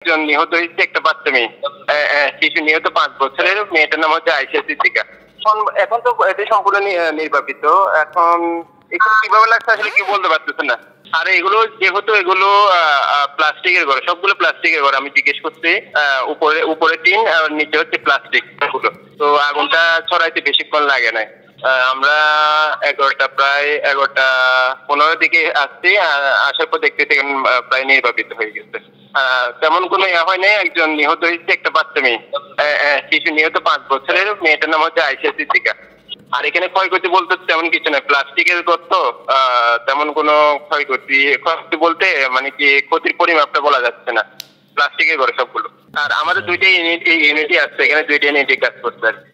একজন নিহত হয়েছে, একটা বাচ্চা মেয়ে, শিশু নিহত, 5 বছরের। মেয়েটার নাম হচ্ছে আয়েশা সিদ্দিকা। এখন তো এটি সম্পূর্ণ নির্বাপিত। এখন এগুলো কিভাবে লাগছে আসলে কি বলতে পারতেছে না। আর এগুলো যেহেতু এগুলো প্লাস্টিকের ঘর, সবগুলো প্লাস্টিকের ঘর। আমি জিজ্ঞেস করছি, উপরে টিন আর নিচে হচ্ছে প্লাস্টিক গুলো। তো আগুনটা ছড়াইতে বেশিক্ষণ লাগে না। আমরা প্রায় 11:15 দিকে আসছি। আসার পর দেখতেছি প্রায় নির্বাপিত হয়ে গেছে। তেমন কোনো হয় নাই। একজন নিহত হয়েছে, একটা বাচ্চা মেয়ে, শিশু নিহত, 5 বছরের। মেয়েটার নাম হচ্ছে আয়েশা সিদ্দিকা। আর এখানে ক্ষয়ক্ষতি বলতে তেমন কিছু নয়, প্লাস্টিকের গর্ত। তেমন কোনো ক্ষয়ক্ষতি বলতে মানে কি ক্ষতির পরিমাপটা বলা যাচ্ছে না। প্লাস্টিকের ঘরে সবগুলো। আর আমাদের 2টা ইউনিটি আছে, এখানে 2টা ইউনিটি কাজ করছে আর কি।